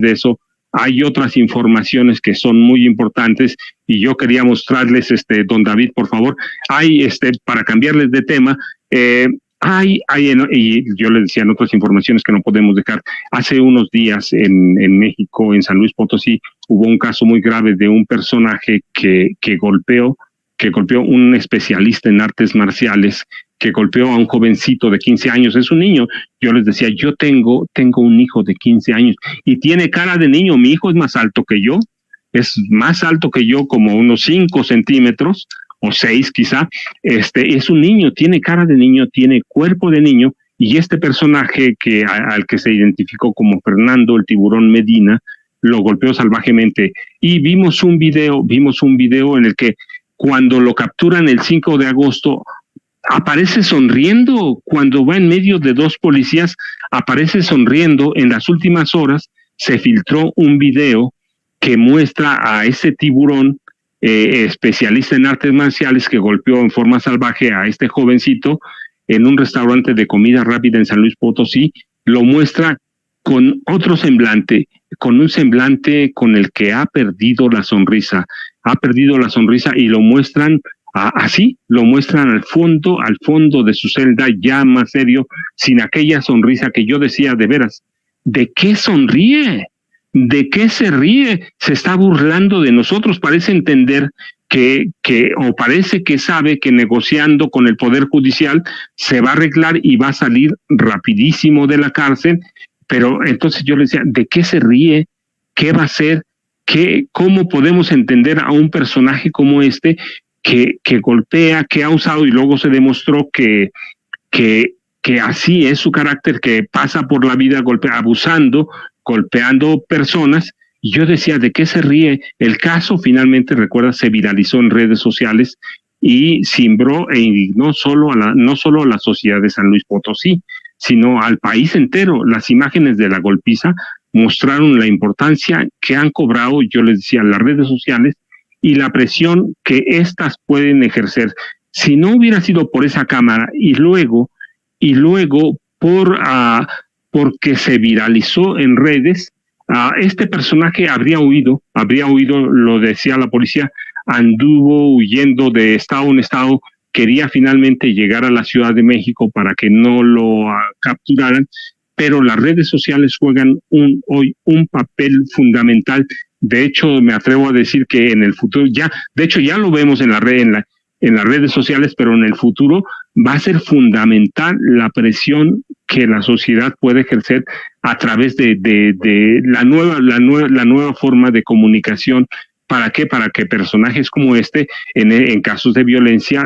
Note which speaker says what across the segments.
Speaker 1: de eso, hay otras informaciones que son muy importantes y yo quería mostrarles, don David, por favor, hay, para cambiarles de tema, y yo les decía en otras informaciones que no podemos dejar, hace unos días en México, en San Luis Potosí, hubo un caso muy grave de un personaje que golpeó un especialista en artes marciales, que golpeó a un jovencito de 15 años, es un niño. Yo les decía, yo tengo un hijo de 15 años y tiene cara de niño, mi hijo es más alto que yo, como unos 5 centímetros, o 6 quizá, es un niño, tiene cara de niño, tiene cuerpo de niño, y este personaje al que se identificó como Fernando el Tiburón Medina, lo golpeó salvajemente, y vimos un video en el que cuando lo capturan el 5 de agosto, aparece sonriendo, cuando va en medio de 2 policías, aparece sonriendo. En las últimas horas se filtró un video que muestra a ese tiburón, especialista en artes marciales, que golpeó en forma salvaje a este jovencito en un restaurante de comida rápida en San Luis Potosí. Lo muestra con otro semblante, con un semblante con el que ha perdido la sonrisa, y lo muestran así, lo muestran al fondo de su celda, ya más serio, sin aquella sonrisa que yo decía, de veras, ¿de qué sonríe? ¿De qué se ríe? Se está burlando de nosotros, parece entender o parece que sabe que negociando con el Poder Judicial se va a arreglar y va a salir rapidísimo de la cárcel. Pero entonces yo le decía, ¿de qué se ríe? ¿Qué va a hacer? ¿Cómo podemos entender a un personaje como este que golpea, que ha usado, y luego se demostró que así es su carácter, que pasa por la vida golpeando personas? Y yo decía, ¿de qué se ríe? El caso finalmente, recuerda, se viralizó en redes sociales y cimbró e indignó no solo a la sociedad de San Luis Potosí, sino al país entero. Las imágenes de la golpiza mostraron la importancia que han cobrado, yo les decía, las redes sociales y la presión que éstas pueden ejercer. Si no hubiera sido por esa cámara y luego porque se viralizó en redes, este personaje habría huido, lo decía la policía, anduvo huyendo de estado en estado, quería finalmente llegar a la Ciudad de México para que no lo capturaran, pero las redes sociales juegan hoy un papel fundamental. De hecho, me atrevo a decir que en el futuro ya lo vemos en las redes sociales, pero en el futuro va a ser fundamental la presión que la sociedad puede ejercer a través de la nueva forma de comunicación. ¿Para qué? Para que personajes como en casos de violencia,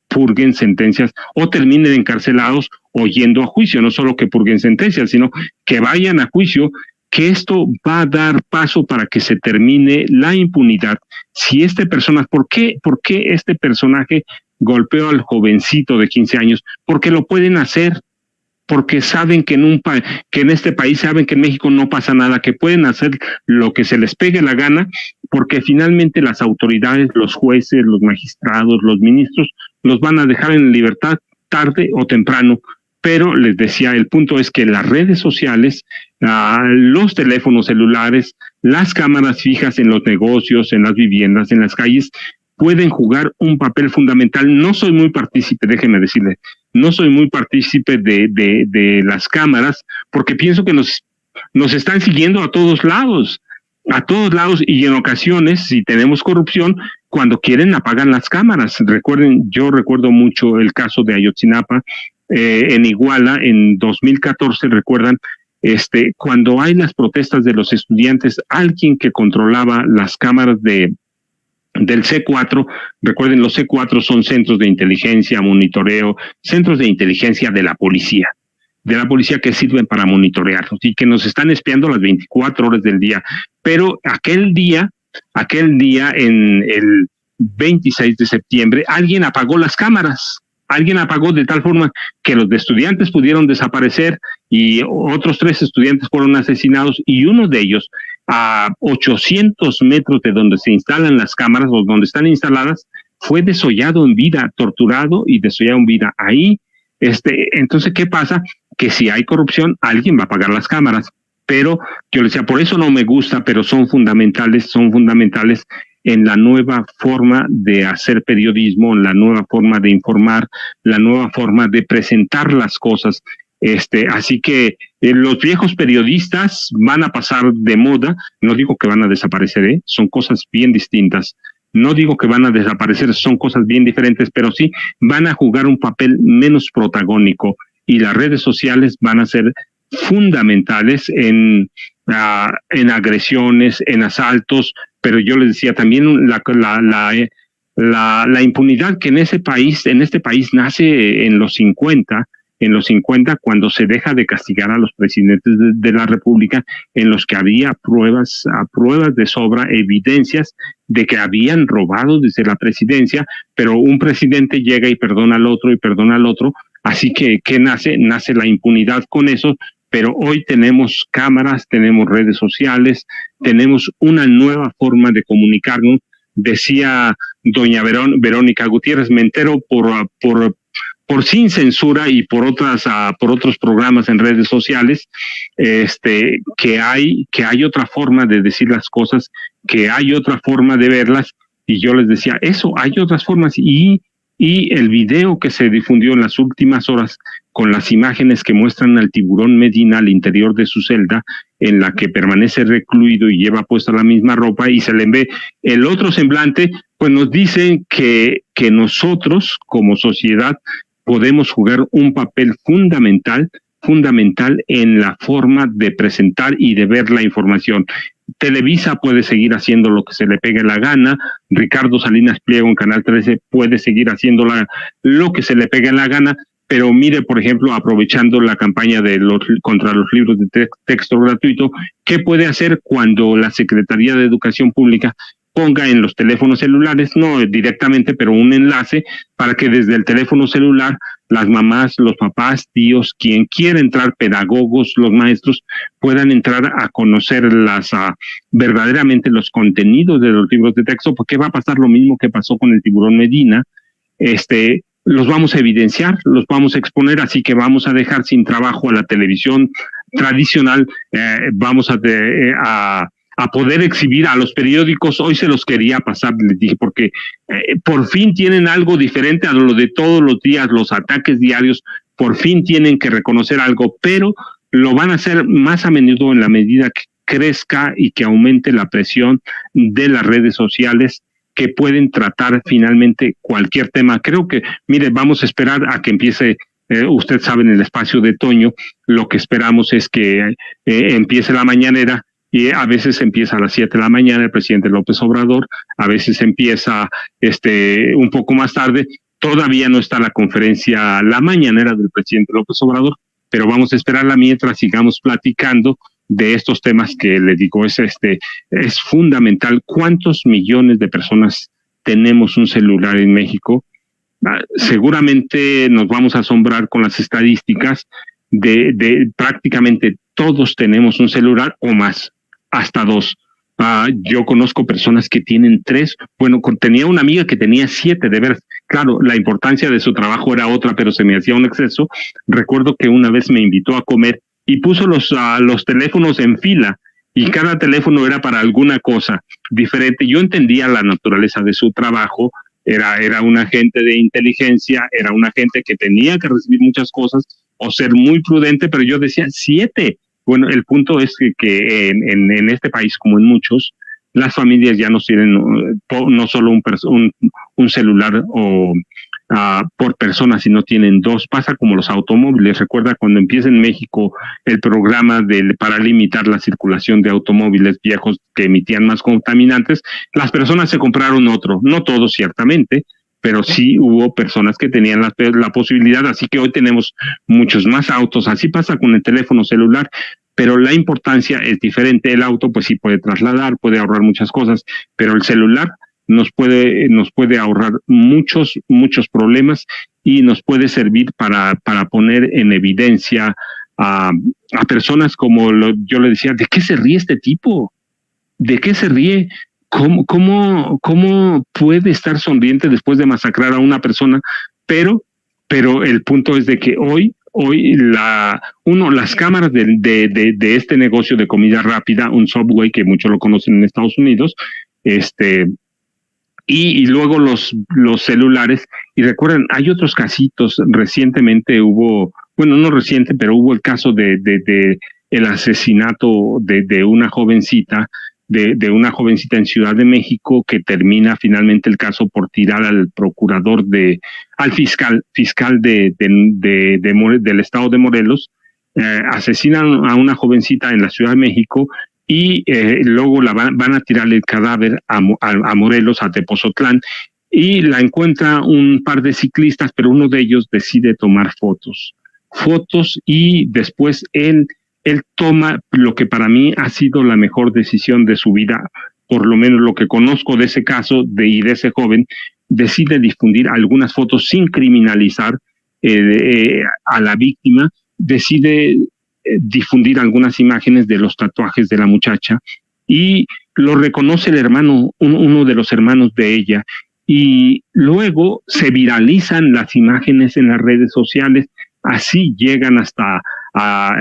Speaker 1: purguen sentencias o terminen encarcelados o yendo a juicio. No solo que purguen sentencias, sino que vayan a juicio, que esto va a dar paso para que se termine la impunidad. Si ¿por qué este personaje golpeó al jovencito de 15 años? Porque lo pueden hacer, porque saben que en este país, saben que en México no pasa nada, que pueden hacer lo que se les pegue la gana, porque finalmente las autoridades, los jueces, los magistrados, los ministros, los van a dejar en libertad tarde o temprano. Pero les decía, el punto es que las redes sociales, los teléfonos celulares, las cámaras fijas en los negocios, en las viviendas, en las calles, pueden jugar un papel fundamental. No soy muy partícipe, déjeme decirle, no soy muy partícipe de las cámaras, porque pienso que nos están siguiendo a todos lados, y en ocasiones, si tenemos corrupción, cuando quieren apagan las cámaras. Yo recuerdo mucho el caso de Ayotzinapa, en Iguala, en 2014, recuerdan, cuando hay las protestas de los estudiantes, alguien que controlaba las cámaras del C4, recuerden, los C4 son centros de inteligencia, monitoreo, centros de inteligencia de la policía que sirven para monitorearnos y que nos están espiando las 24 horas del día. Pero aquel día, en el 26 de septiembre, alguien apagó las cámaras. Alguien apagó de tal forma que los de estudiantes pudieron desaparecer y otros 3 estudiantes fueron asesinados, y uno de ellos, a 800 metros de donde se instalan las cámaras o donde están instaladas, fue desollado en vida, torturado y desollado en vida. Ahí, entonces, ¿qué pasa? Que si hay corrupción, alguien va a apagar las cámaras. pero yo le decía, por eso no me gusta, pero son fundamentales en la nueva forma de hacer periodismo, en la nueva forma de informar, la nueva forma de presentar las cosas. Así que los viejos periodistas van a pasar de moda, no digo que van a desaparecer, son cosas bien distintas. No digo que van a desaparecer, son cosas bien diferentes, pero sí van a jugar un papel menos protagónico y las redes sociales van a ser fundamentales en agresiones, en asaltos, pero yo les decía también la impunidad que en este país nace en los 50, cuando se deja de castigar a los presidentes de la República, en los que había pruebas de sobra, evidencias de que habían robado desde la presidencia, pero un presidente llega y perdona al otro, así que ¿qué nace? Nace la impunidad con eso, pero hoy tenemos cámaras, tenemos redes sociales, tenemos una nueva forma de comunicarnos. Decía doña Verónica Gutiérrez, me entero por Sin Censura y por otros programas en redes sociales, que hay otra forma de decir las cosas, que hay otra forma de verlas, y yo les decía, eso, hay otras formas, y el video que se difundió en las últimas horas con las imágenes que muestran al tiburón Medina al interior de su celda, en la que permanece recluido y lleva puesta la misma ropa y se le ve el otro semblante, pues nos dicen que nosotros como sociedad podemos jugar un papel fundamental en la forma de presentar y de ver la información. Televisa puede seguir haciendo lo que se le pegue la gana, Ricardo Salinas Pliego en Canal 13 puede seguir haciendo lo que se le pegue la gana, pero mire, por ejemplo, aprovechando la campaña contra los libros de texto gratuito, ¿qué puede hacer cuando la Secretaría de Educación Pública ponga en los teléfonos celulares, no directamente, pero un enlace para que desde el teléfono celular las mamás, los papás, tíos, quien quiera entrar, pedagogos, los maestros, puedan entrar a conocer verdaderamente los contenidos de los libros de texto, porque va a pasar lo mismo que pasó con el tiburón Medina. Los vamos a evidenciar, los vamos a exponer, así que vamos a dejar sin trabajo a la televisión tradicional, vamos a poder exhibir a los periódicos. Hoy se los quería pasar, les dije, porque por fin tienen algo diferente a lo de todos los días, los ataques diarios, por fin tienen que reconocer algo, pero lo van a hacer más a menudo en la medida que crezca y que aumente la presión de las redes sociales, que pueden tratar finalmente cualquier tema. Creo que, mire, vamos a esperar a que empiece, usted sabe, en el espacio de Toño, lo que esperamos es que empiece la mañanera, y a veces empieza a las 7 de la mañana el presidente López Obrador, a veces empieza un poco más tarde. Todavía no está la conferencia, la mañanera del presidente López Obrador, pero vamos a esperarla mientras sigamos platicando de estos temas que le digo, es fundamental. ¿Cuántos millones de personas tenemos un celular en México? Seguramente nos vamos a asombrar con las estadísticas de prácticamente todos tenemos un celular o más, hasta 2. Yo conozco personas que tienen 3. Bueno, tenía una amiga que tenía 7, de veras. Claro, la importancia de su trabajo era otra, pero se me hacía un exceso. Recuerdo que una vez me invitó a comer y puso los teléfonos en fila, y cada teléfono era para alguna cosa diferente. Yo entendía la naturaleza de su trabajo, era un agente de inteligencia, era un agente que tenía que recibir muchas cosas o ser muy prudente, pero yo decía 7. Bueno, el punto es que en este país, como en muchos, las familias ya no tienen no solo un celular por persona, sino tienen 2. Pasa como los automóviles. Recuerda cuando empieza en México el programa para limitar la circulación de automóviles viejos que emitían más contaminantes, las personas se compraron otro. No todos, ciertamente, pero sí hubo personas que tenían la posibilidad, así que hoy tenemos muchos más autos. Así pasa con el teléfono celular, pero la importancia es diferente. El auto pues sí puede trasladar, puede ahorrar muchas cosas, pero el celular nos puede ahorrar muchos problemas y nos puede servir para poner en evidencia a personas como yo le decía, ¿de qué se ríe este tipo? ¿De qué se ríe? ¿Cómo puede estar sonriente después de masacrar a una persona? Pero el punto es de que hoy hoy las cámaras de este negocio de comida rápida, un Subway, que muchos lo conocen en Estados Unidos, y luego los celulares. Y recuerden, hay otros casitos. Recientemente hubo, bueno, no reciente, pero hubo el caso de el asesinato de una jovencita, de una jovencita en Ciudad de México, que termina finalmente el caso por tirar al procurador al fiscal del estado de Morelos. Asesinan a una jovencita en la Ciudad de México y luego van a tirarle el cadáver a Morelos, a Tepozotlán, y la encuentra un par de ciclistas, pero uno de ellos decide tomar fotos, y después él toma lo que para mí ha sido la mejor decisión de su vida, por lo menos lo que conozco de ese caso y de ese joven. Decide difundir algunas fotos sin criminalizar a la víctima, decide difundir algunas imágenes de los tatuajes de la muchacha, y lo reconoce el hermano, uno de los hermanos de ella, y luego se viralizan las imágenes en las redes sociales. Así llegan hasta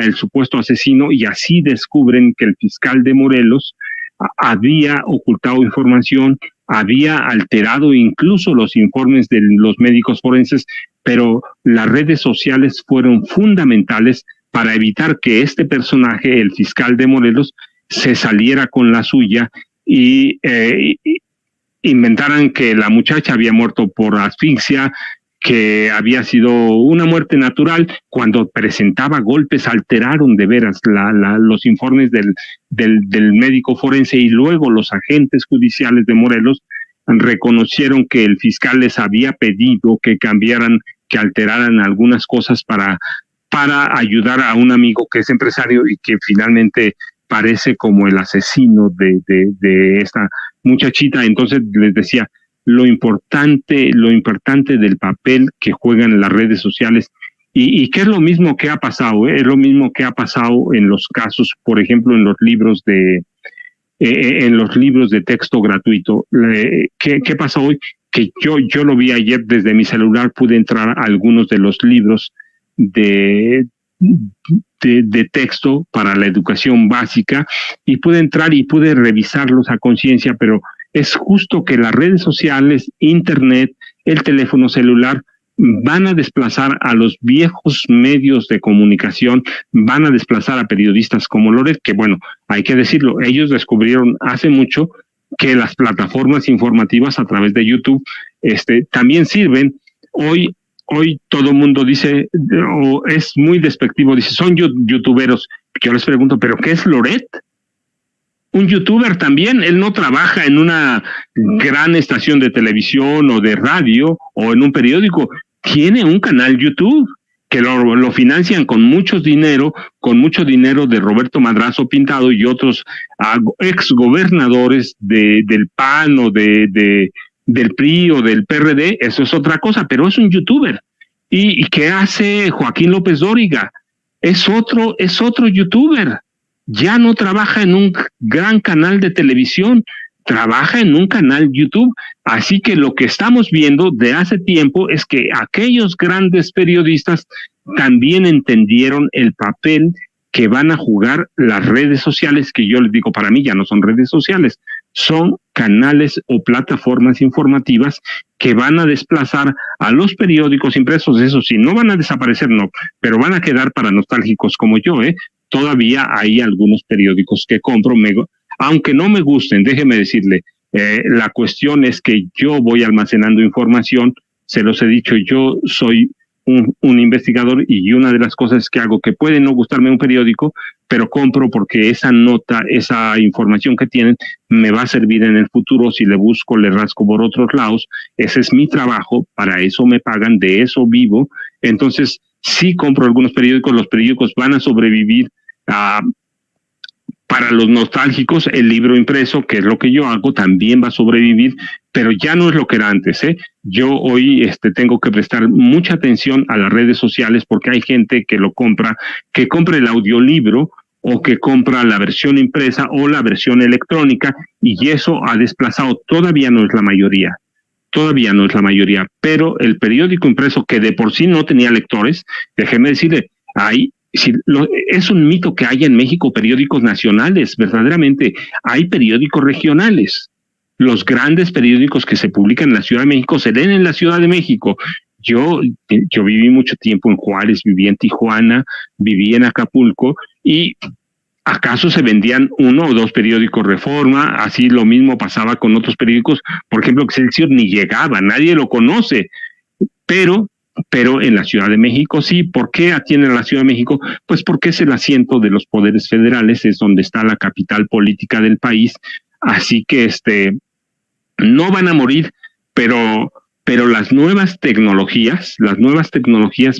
Speaker 1: el supuesto asesino, y así descubren que el fiscal de Morelos había ocultado información, había alterado incluso los informes de los médicos forenses, pero las redes sociales fueron fundamentales para evitar que este personaje, el fiscal de Morelos, se saliera con la suya y inventaran que la muchacha había muerto por asfixia, que había sido una muerte natural, cuando presentaba golpes. Alteraron de veras los informes del médico forense, y luego los agentes judiciales de Morelos reconocieron que el fiscal les había pedido que cambiaran, que alteraran algunas cosas para ayudar a un amigo que es empresario y que finalmente parece como el asesino de esta muchachita. Entonces les decía, lo importante del papel que juegan las redes sociales, y que es lo mismo que ha pasado, es lo mismo que ha pasado en los casos, por ejemplo, en los libros de texto gratuito. ¿Qué pasa hoy? Que yo lo vi ayer desde mi celular, pude entrar a algunos de los libros de texto para la educación básica, y pude entrar y pude revisarlos a conciencia, pero es justo que las redes sociales, internet, el teléfono celular van a desplazar a los viejos medios de comunicación, van a desplazar a periodistas como Loret, que bueno, hay que decirlo, ellos descubrieron hace mucho que las plataformas informativas a través de YouTube también sirven. Hoy todo el mundo dice, o es muy despectivo, dice, son youtuberos. Yo les pregunto, ¿pero qué es Loret? Un youtuber también. Él no trabaja en una gran estación de televisión o de radio o en un periódico. Tiene un canal YouTube que lo financian con mucho dinero de Roberto Madrazo Pintado y otros exgobernadores del PAN o del PRI o del PRD. Eso es otra cosa, pero es un youtuber. ¿Y qué hace Joaquín López Dóriga? Es otro youtuber. Ya no trabaja en un gran canal de televisión, trabaja en un canal YouTube. Así que lo que estamos viendo de hace tiempo es que aquellos grandes periodistas también entendieron el papel que van a jugar las redes sociales, que yo les digo, para mí ya no son redes sociales, son canales o plataformas informativas que van a desplazar a los periódicos impresos. Eso sí, no van a desaparecer, no, pero van a quedar para nostálgicos como yo, Todavía hay algunos periódicos que compro, aunque no me gusten, déjeme decirle, la cuestión es que yo voy almacenando información. Se los he dicho, yo soy un investigador, y una de las cosas que hago, que puede no gustarme un periódico, pero compro porque esa nota, esa información que tienen me va a servir en el futuro. Si le busco, le rasco por otros lados. Ese es mi trabajo, para eso me pagan, de eso vivo. Entonces sí compro algunos periódicos. Los periódicos van a sobrevivir. Para los nostálgicos, el libro impreso, que es lo que yo hago, también va a sobrevivir, pero ya no es lo que era antes. Yo hoy tengo que prestar mucha atención a las redes sociales, porque hay gente que lo compra, que compra el audiolibro o que compra la versión impresa o la versión electrónica, y eso ha desplazado, todavía no es la mayoría, todavía no es la mayoría, pero el periódico impreso, que de por sí no tenía lectores, déjeme decirle, es un mito que haya en México periódicos nacionales, verdaderamente hay periódicos regionales. Los grandes periódicos que se publican en la Ciudad de México se leen en la Ciudad de México. Yo viví mucho tiempo en Juárez, viví en Tijuana, viví en Acapulco, y ¿acaso se vendían 1 o 2 periódicos Reforma? Así lo mismo pasaba con otros periódicos. Por ejemplo, Excelsior ni llegaba, nadie lo conoce. Pero en la Ciudad de México sí. ¿Por qué atiende a la Ciudad de México? Pues porque es el asiento de los poderes federales, es donde está la capital política del país. Así que no van a morir, pero las nuevas tecnologías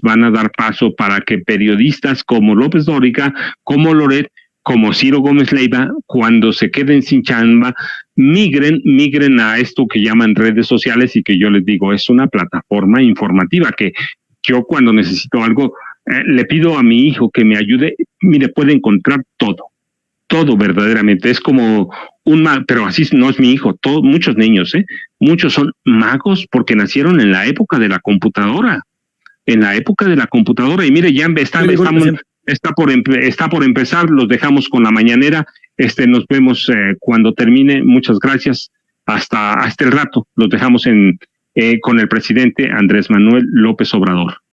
Speaker 1: van a dar paso para que periodistas como López Dóriga, como Loret, como Ciro Gómez Leiva, cuando se queden sin chamba, migren a esto que llaman redes sociales, y que yo les digo, es una plataforma informativa que yo, cuando necesito algo, le pido a mi hijo que me ayude. Mire, puede encontrar todo verdaderamente. Es como pero así no es mi hijo. Muchos niños, muchos son magos porque nacieron en la época de la computadora. Y mire, ya está por empezar. Los dejamos con la mañanera. Nos vemos cuando termine. Muchas gracias. Hasta el rato. Los dejamos con el presidente Andrés Manuel López Obrador.